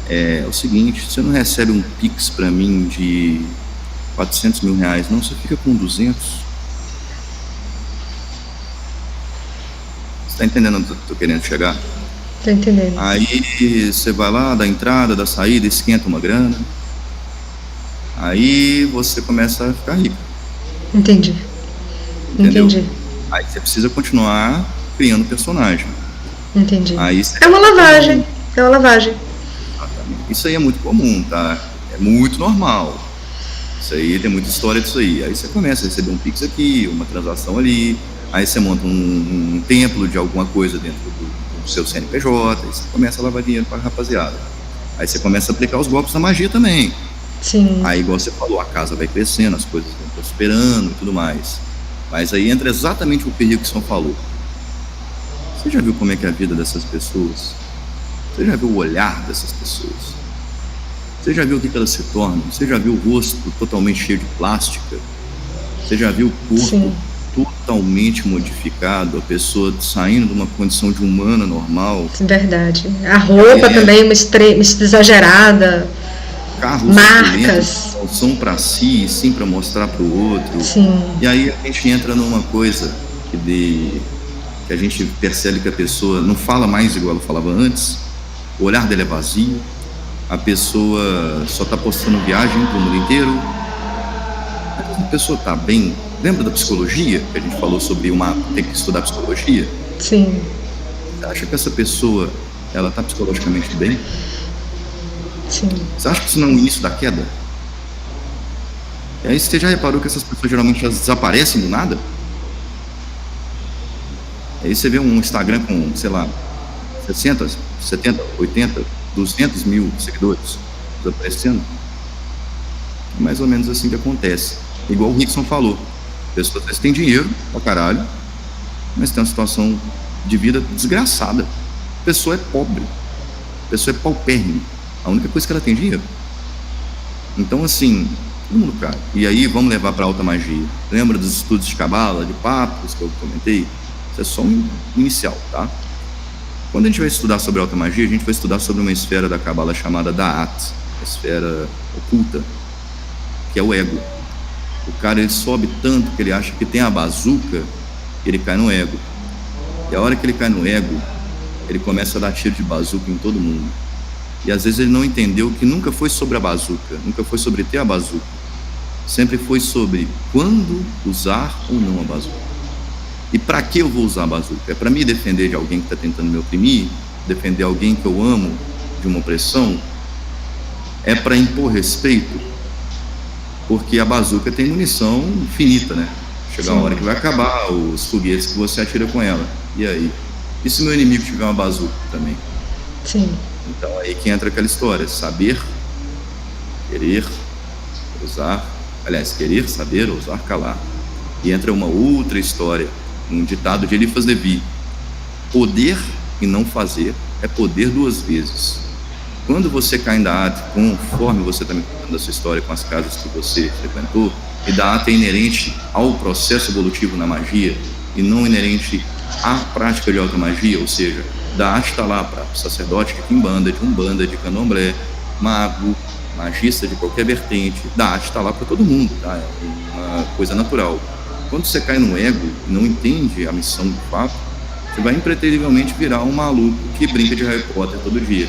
é o seguinte, você não recebe um Pix pra mim de 400 mil reais, não, você fica com 200. Você tá entendendo onde eu tô querendo chegar? Tô entendendo. Aí você vai lá, da entrada, da saída, esquenta uma grana. Aí você começa a ficar rico. Entendi. Entendeu? Entendi. Aí você precisa continuar criando personagem. Entendi. Aí é uma lavagem. É uma lavagem. Isso aí é muito comum, tá? É muito normal. Isso aí tem muita história disso aí. Aí você começa a receber um Pix aqui, uma transação ali. Aí você monta um templo de alguma coisa dentro do seu CNPJ, aí você começa a lavar dinheiro para a rapaziada. Aí você começa a aplicar os golpes da magia também. Sim. Aí, igual você falou, a casa vai crescendo, as coisas vão prosperando e tudo mais. Mas aí entra exatamente o perigo que o senhor falou. Você já viu como é que é a vida dessas pessoas? Você já viu o olhar dessas pessoas? Você já viu o que elas se tornam? Você já viu o rosto totalmente cheio de plástica? Você já viu o corpo... Sim. Totalmente modificado, a pessoa saindo de uma condição de humana normal. Verdade. A roupa também exagerada. Carros, marcas. São para si, sim para mostrar para o outro. Sim. E aí a gente entra numa coisa que a gente percebe que a pessoa não fala mais igual ela falava antes. O olhar dela é vazio. A pessoa só está postando viagem para o mundo inteiro. A pessoa está bem. Lembra da psicologia? Que a gente falou sobre tem que estudar psicologia? Sim. Você acha que essa pessoa, ela está psicologicamente bem? Sim. Você acha que isso não é o início da queda? E aí você já reparou que essas pessoas geralmente elas desaparecem do nada? Aí você vê um Instagram com, sei lá, 60, 70, 80, 200 mil seguidores desaparecendo. É mais ou menos assim que acontece. Igual o Rickson falou. Pessoas às vezes têm dinheiro pra caralho, mas tem uma situação de vida desgraçada. A pessoa é pobre. A pessoa é paupérrima. A única coisa que ela tem é dinheiro. Então, assim, todo mundo cai. E aí, vamos levar pra alta magia. Lembra dos estudos de cabala, de papos que eu comentei? Isso é só um inicial, tá? Quando a gente vai estudar sobre alta magia, a gente vai estudar sobre uma esfera da cabala chamada Da'at, a esfera oculta, que é o ego. O cara, ele sobe tanto que ele acha que tem a bazuca, ele cai no ego. E a hora que ele cai no ego, ele começa a dar tiro de bazuca em todo mundo. E às vezes ele não entendeu que nunca foi sobre a bazuca, nunca foi sobre ter a bazuca. Sempre foi sobre quando usar ou não a bazuca. E para que eu vou usar a bazuca? É para me defender de alguém que está tentando me oprimir? Defender alguém que eu amo de uma opressão? É para impor respeito? Porque a bazuca tem munição infinita, né? Chega uma hora que vai acabar os foguetes que você atira com ela. E aí? E se meu inimigo tiver uma bazuca também? Sim. Então aí que entra aquela história, saber, querer, usar, aliás, querer, saber, ousar, calar. E entra uma outra história, um ditado de Eliphas Levi: poder e não fazer é poder duas vezes. Quando você cai em Da'at, conforme você está me contando a sua história com as casas que você frequentou, e Da'at é inerente ao processo evolutivo na magia e não inerente à prática de automagia, ou seja, Da'at está lá para sacerdote de quimbanda, de umbanda, de candomblé, mago, magista de qualquer vertente. Da'at está lá para todo mundo, tá? É uma coisa natural. Quando você cai no ego e não entende a missão do fato, você vai impreterivelmente virar um maluco que brinca de Harry Potter todo dia.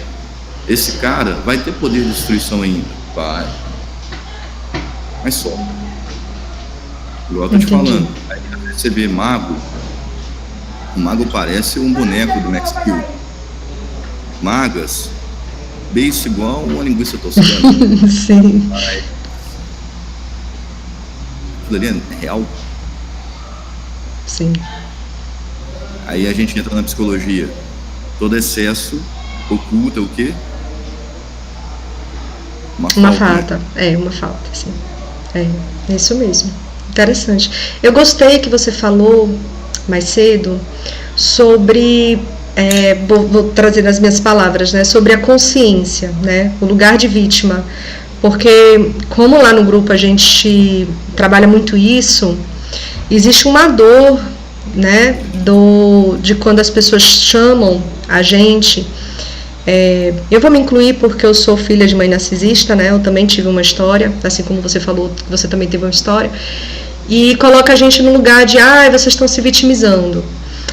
Esse cara vai ter poder de destruição ainda? Vai. Mas só. Igual eu tô te falando. Aí você vê mago, o mago parece um boneco do Max Steel. Magas, beijo igual uma linguiça toscana. Sim. Aquilo ali é real. Sim. Aí a gente entra na psicologia. Todo excesso oculta o quê? Uma falta. Né? Uma falta, sim. É isso mesmo. Interessante. Eu gostei que você falou mais cedo sobre, vou trazer nas minhas palavras, né, sobre a consciência, né, o lugar de vítima. Porque, como lá no grupo a gente trabalha muito isso, existe uma dor, né, de quando as pessoas chamam a gente. Eu vou me incluir porque eu sou filha de mãe narcisista, né? Eu também tive uma história, assim como você falou que você também teve uma história, e coloca a gente no lugar de, vocês estão se vitimizando.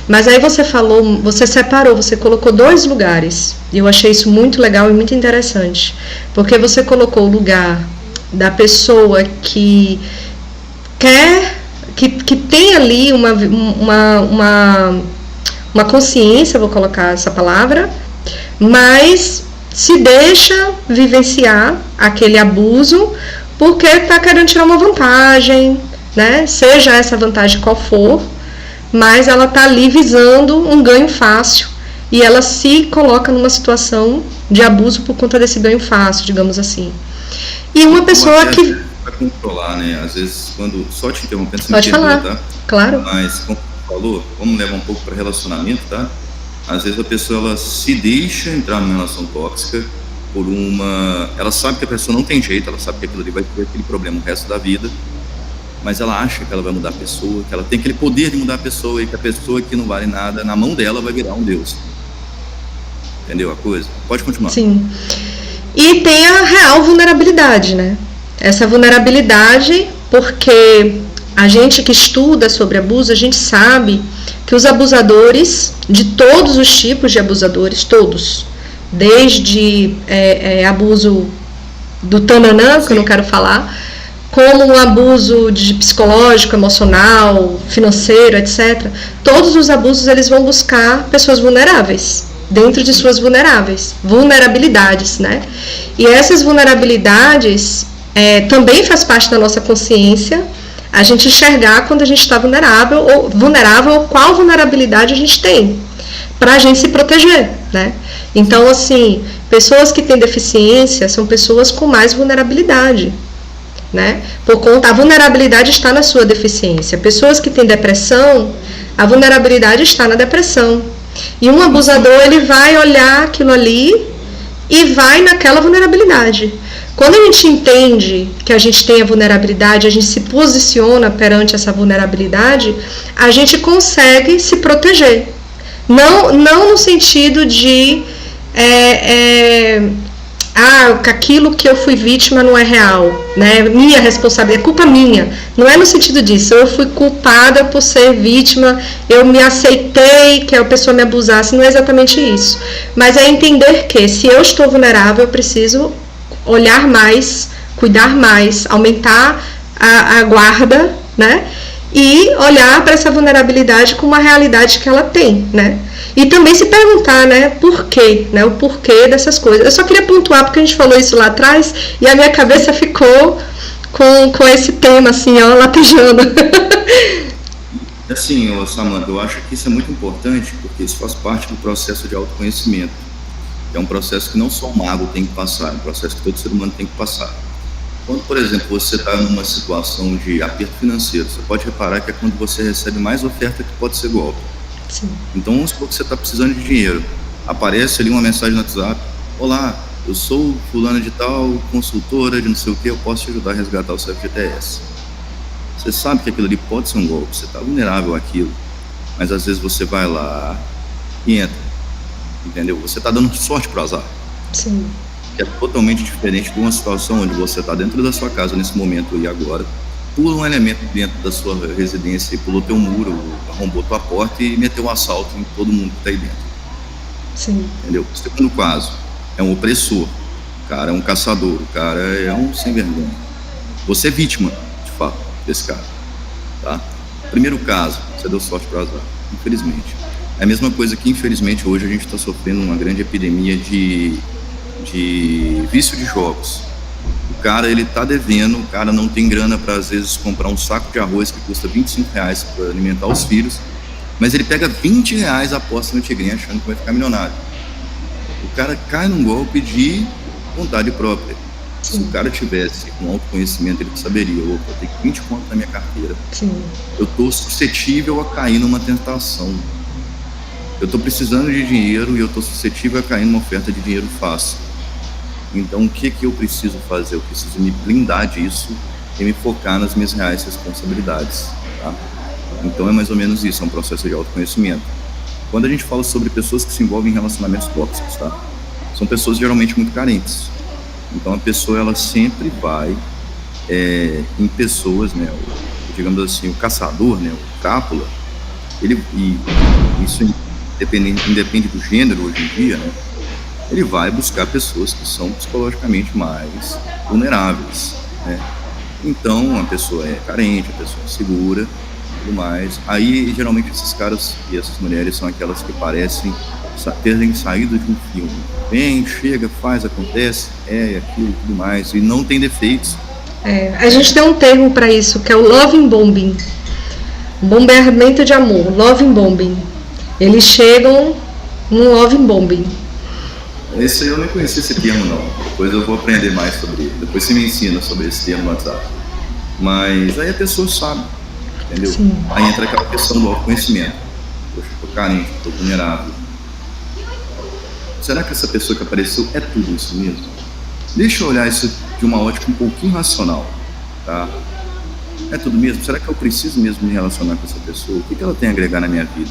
Mas aí você falou, você separou, você colocou dois lugares, e eu achei isso muito legal e muito interessante, porque você colocou o lugar da pessoa que quer, que tem ali uma consciência, vou colocar essa palavra, mas se deixa vivenciar aquele abuso porque está querendo tirar uma vantagem, né? Seja essa vantagem qual for, mas ela está ali visando um ganho fácil e ela se coloca numa situação de abuso por conta desse ganho fácil, digamos assim. E uma pessoa que... Vai controlar, né? Às vezes, quando... Só te interrompendo, você pode falar, tá? Claro. Mas, como você falou, vamos levar um pouco para relacionamento, tá? Às vezes a pessoa ela se deixa entrar numa relação tóxica por uma... Ela sabe que a pessoa não tem jeito, ela sabe que aquilo ali vai ter aquele problema o resto da vida, mas ela acha que ela vai mudar a pessoa, que ela tem aquele poder de mudar a pessoa e que a pessoa que não vale nada, na mão dela vai virar um deus. Entendeu a coisa? Pode continuar. Sim. E tem a real vulnerabilidade, né? Essa vulnerabilidade porque a gente que estuda sobre abuso, a gente sabe que os abusadores, de todos os tipos de abusadores, todos, desde abuso do tananã, que eu não quero falar, como um abuso de psicológico, emocional, financeiro, etc. Todos os abusos eles vão buscar pessoas vulneráveis, dentro de suas vulnerabilidades, né? E essas vulnerabilidades também faz parte da nossa consciência, a gente enxergar quando a gente está vulnerável ou qual vulnerabilidade a gente tem, para a gente se proteger, né? Então, assim, pessoas que têm deficiência são pessoas com mais vulnerabilidade, né? Por conta, a vulnerabilidade está na sua deficiência. Pessoas que têm depressão, a vulnerabilidade está na depressão. E um abusador, ele vai olhar aquilo ali e vai naquela vulnerabilidade. Quando a gente entende que a gente tem a vulnerabilidade, a gente se posiciona perante essa vulnerabilidade, a gente consegue se proteger. Não no sentido de aquilo que eu fui vítima não é real, né? Minha responsabilidade, é culpa minha. Não é no sentido disso, eu fui culpada por ser vítima, eu me aceitei que a pessoa me abusasse, não é exatamente isso. Mas é entender que se eu estou vulnerável, eu preciso olhar mais, cuidar mais, aumentar a guarda, né? E olhar para essa vulnerabilidade com uma realidade que ela tem, né? E também se perguntar, né, por quê, né, o porquê dessas coisas. Eu só queria pontuar porque a gente falou isso lá atrás e a minha cabeça ficou com esse tema, assim, ó, latejando. Assim, Samantha, eu acho que isso é muito importante porque isso faz parte do processo de autoconhecimento. É um processo que não só o mago tem que passar, é um processo que todo ser humano tem que passar. Quando, por exemplo, você está numa situação de aperto financeiro, você pode reparar que é quando você recebe mais oferta que pode ser golpe. Sim. Então, vamos supor que você está precisando de dinheiro. Aparece ali uma mensagem no WhatsApp: olá, eu sou fulana de tal, consultora de não sei o que, eu posso te ajudar a resgatar o seu FGTS. Você sabe que aquilo ali pode ser um golpe, você está vulnerável àquilo, mas às vezes você vai lá e entra, entendeu? Você está dando sorte pro azar. Sim. Que é totalmente diferente de uma situação onde você está dentro da sua casa nesse momento e agora, pula um elemento dentro da sua residência e pulou teu muro, arrombou tua porta e meteu um assalto em todo mundo que está aí dentro. Sim. Entendeu? O segundo caso é um opressor, o cara é um caçador, o cara é um sem vergonha. Você é vítima, de fato, desse cara, tá? Primeiro caso, você deu sorte para azar, infelizmente. É a mesma coisa que, infelizmente, hoje a gente está sofrendo uma grande epidemia de vício de jogos. O cara, ele tá devendo, o cara não tem grana para às vezes comprar um saco de arroz que custa R$25 para alimentar os filhos, mas ele pega R$20, aposta no tigrinho achando que vai ficar milionário. O cara cai num golpe de vontade própria. Se o cara tivesse um autoconhecimento, ele saberia: opa, eu tenho 20 conto na minha carteira. Sim. Eu tô suscetível a cair numa tentação. Eu tô precisando de dinheiro e eu tô suscetível a cair numa oferta de dinheiro fácil. Então, o que eu preciso fazer? Eu preciso me blindar disso e me focar nas minhas reais responsabilidades, tá? Então, é mais ou menos isso, é um processo de autoconhecimento. Quando a gente fala sobre pessoas que se envolvem em relacionamentos tóxicos, tá? São pessoas geralmente muito carentes. Então, a pessoa, ela sempre vai em pessoas, né? Digamos assim, o caçador, né? O crápula, isso independe do gênero hoje em dia, né? Ele vai buscar pessoas que são psicologicamente mais vulneráveis, né? Então, a pessoa é carente, a pessoa é insegura, tudo mais. Aí, geralmente, esses caras e essas mulheres são aquelas que parecem terem saído de um filme. Vem, chega, faz, acontece, aquilo, tudo mais, e não tem defeitos. A gente tem um termo para isso, que é o loving bombing. Bombeamento de amor, loving bombing. Eles chegam num loving bombing. Esse eu não conhecia esse termo, não. Depois eu vou aprender mais sobre ele. Depois você me ensina sobre esse termo no WhatsApp. Mas aí a pessoa sabe, entendeu? Sim. Aí entra aquela questão do autoconhecimento. Poxa, eu tô carente, tô vulnerável. Será que essa pessoa que apareceu é tudo isso mesmo? Deixa eu olhar isso de uma ótica um pouquinho racional, tá? É tudo mesmo? Será que eu preciso mesmo me relacionar com essa pessoa? O que ela tem a agregar na minha vida?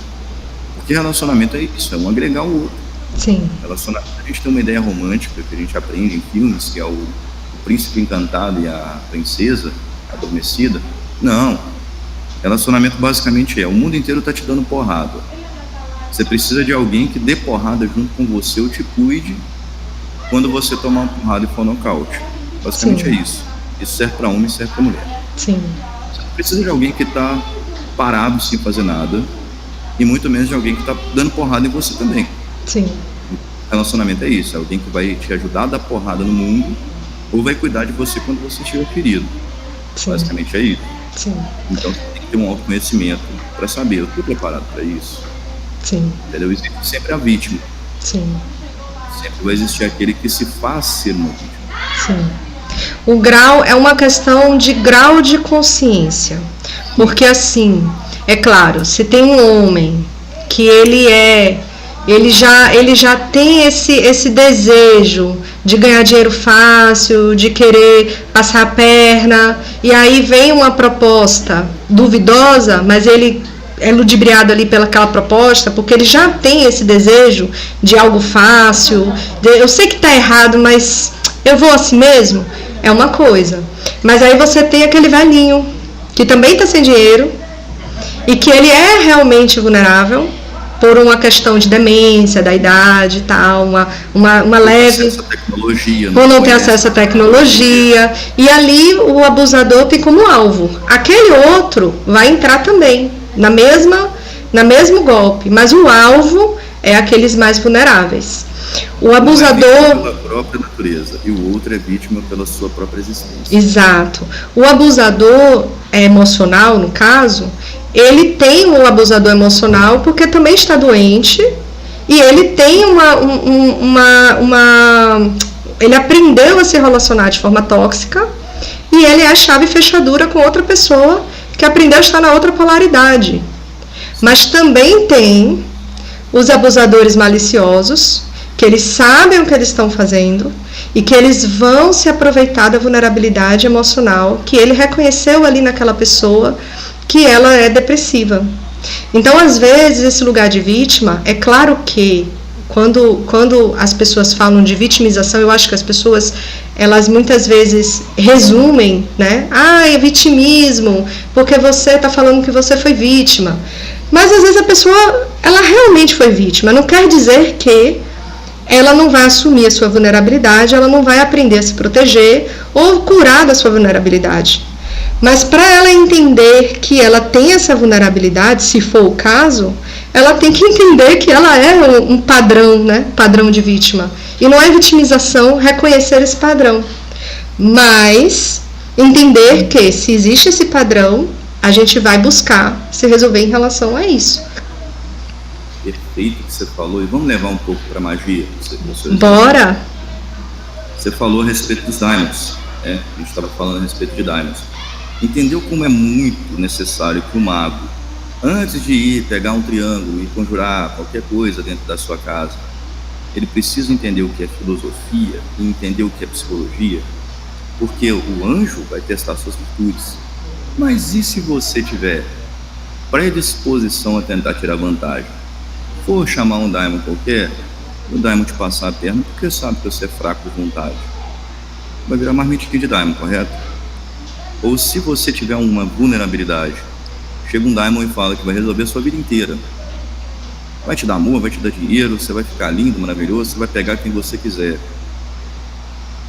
Porque relacionamento é isso, é um agregar o outro. Sim. Relacionamento, a gente tem uma ideia romântica que a gente aprende em filmes, que é o príncipe encantado e a princesa adormecida. Não. Relacionamento basicamente o mundo inteiro tá te dando porrada. Você precisa de alguém que dê porrada junto com você ou te cuide quando você tomar uma porrada e for nocaute. Basicamente é isso. Isso serve para homem e serve para mulher. Sim. Você não precisa de alguém que tá parado sem fazer nada e muito menos de alguém que tá dando porrada em você também. Sim. Relacionamento é isso, é alguém que vai te ajudar a dar porrada no mundo ou vai cuidar de você quando você estiver ferido. Sim. Basicamente é isso. Sim. Então você tem que ter um autoconhecimento para saber: eu estou preparado para isso? Sim. Entendeu? Existe sempre a vítima. Sim. Sempre vai existir aquele que se faz ser uma vítima. Sim. O grau é uma questão de grau de consciência. Porque assim, é claro, se tem um homem que ele já tem esse desejo de ganhar dinheiro fácil, de querer passar a perna, e aí vem uma proposta duvidosa, mas ele é ludibriado ali pelaquela proposta, porque ele já tem esse desejo de algo fácil, eu sei que está errado, mas eu vou assim mesmo, é uma coisa. Mas aí você tem aquele velhinho, que também está sem dinheiro, e que ele é realmente vulnerável, por uma questão de demência, da idade e tal, uma leve... Ou não tem acesso à tecnologia, e ali o abusador tem como alvo. Aquele outro vai entrar também, no mesmo golpe, mas o alvo é aqueles mais vulneráveis. O abusador... é vítima pela própria natureza, e o outro é vítima pela sua própria existência. Exato. O abusador emocional, no caso... ele tem um abusador emocional porque também está doente e ele tem ele aprendeu a se relacionar de forma tóxica e ele é a chave fechadura com outra pessoa que aprendeu a estar na outra polaridade. Mas também tem os abusadores maliciosos, que eles sabem o que eles estão fazendo e que eles vão se aproveitar da vulnerabilidade emocional que ele reconheceu ali naquela pessoa, que ela é depressiva. Então, às vezes, esse lugar de vítima, é claro que quando as pessoas falam de vitimização, eu acho que as pessoas, elas muitas vezes resumem, né? É vitimismo, porque você está falando que você foi vítima. Mas, às vezes, a pessoa, ela realmente foi vítima. Não quer dizer que ela não vai assumir a sua vulnerabilidade, ela não vai aprender a se proteger ou curar da sua vulnerabilidade. Mas para ela entender que ela tem essa vulnerabilidade, se for o caso, ela tem que entender que ela é um padrão, né? Padrão de vítima. E não é vitimização reconhecer esse padrão. Mas entender que se existe esse padrão, a gente vai buscar se resolver em relação a isso. Perfeito o que você falou. E vamos levar um pouco para a magia. Bora! Você falou a respeito dos Daimons. A gente estava falando a respeito de Daimons. Entendeu como é muito necessário que o mago, antes de ir pegar um triângulo e conjurar qualquer coisa dentro da sua casa, ele precisa entender o que é filosofia e entender o que é psicologia, porque o anjo vai testar suas virtudes. Mas e se você tiver predisposição a tentar tirar vantagem? For chamar um daimon qualquer, o daimon te passar a perna porque sabe que você é fraco de vontade. Vai virar marmitinha de daimon, correto? Ou se você tiver uma vulnerabilidade, chega um daimon e fala que vai resolver a sua vida inteira. Vai te dar amor, vai te dar dinheiro, você vai ficar lindo, maravilhoso, você vai pegar quem você quiser.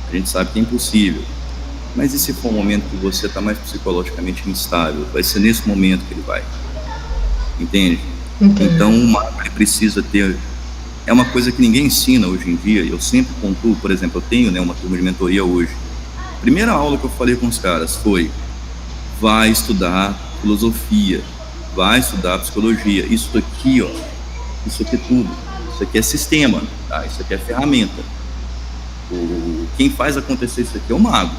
A gente sabe que é impossível. Mas e se for um momento que você está mais psicologicamente instável? Vai ser nesse momento que ele vai. Entende? Então o mago precisa ter... É uma coisa que ninguém ensina hoje em dia. Eu sempre pontuo, por exemplo, eu tenho uma turma de mentoria hoje. A primeira aula que eu falei com os caras foi: vai estudar filosofia, vai estudar psicologia. Isso aqui, isso aqui é tudo. Isso aqui é sistema, tá? Isso aqui é ferramenta. Quem faz acontecer isso aqui é o mago.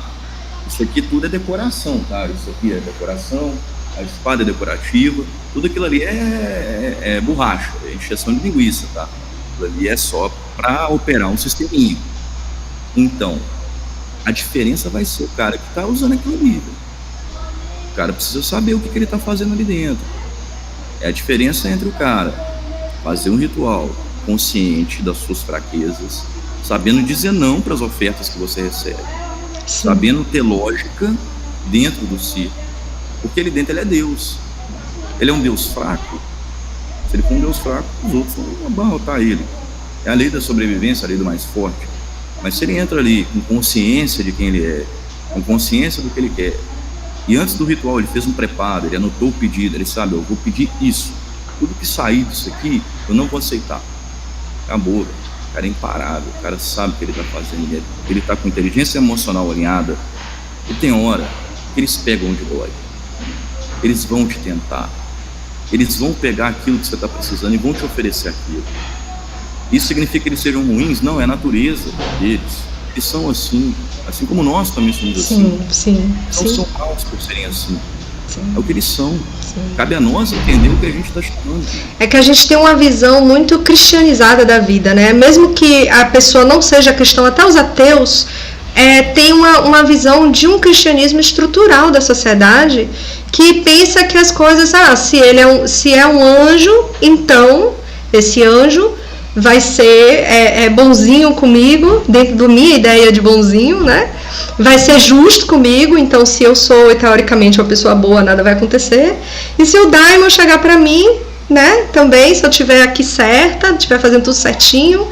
Isso aqui tudo é decoração, tá? Isso aqui é decoração, a espada é decorativa, tudo aquilo ali é borracha, é encheção de linguiça, tá? Aquilo ali é só para operar um sisteminho. Então, a diferença vai ser o cara que está usando aquilo ali. O cara precisa saber o que ele está fazendo ali dentro. É a diferença entre o cara fazer um ritual consciente das suas fraquezas, sabendo dizer não para as ofertas que você recebe, sim, sabendo ter lógica dentro do si, porque ele dentro ele é Deus. Ele é um Deus fraco. Se ele for um Deus fraco, os outros vão abarrotar ele. É a lei da sobrevivência, a lei do mais forte. Mas se ele entra ali com consciência de quem ele é, com consciência do que ele quer, e antes do ritual ele fez um preparo, ele anotou o pedido, ele sabe: eu vou pedir isso, tudo que sair disso aqui eu não vou aceitar. Acabou, velho. O cara é imparável, o cara sabe o que ele está fazendo, ele está com inteligência emocional alinhada. E tem hora que eles pegam onde dói, eles vão te tentar, eles vão pegar aquilo que você está precisando e vão te oferecer aquilo. Isso significa que eles sejam ruins? Não, é a natureza deles. Eles são assim como nós também somos assim. Sim. Não são maus por serem assim. Sim. É o que eles são. Sim. Cabe a nós entender o que a gente está chamando. É que a gente tem uma visão muito cristianizada da vida, né? Mesmo que a pessoa não seja cristã, até os ateus tem uma visão de um cristianismo estrutural da sociedade que pensa que as coisas, se é um anjo, então esse anjo vai ser bonzinho comigo, dentro da minha ideia de bonzinho, né? Vai ser justo comigo, então se eu sou teoricamente uma pessoa boa, nada vai acontecer. E se o daimon chegar pra mim, né, também, se eu estiver aqui certa, estiver fazendo tudo certinho,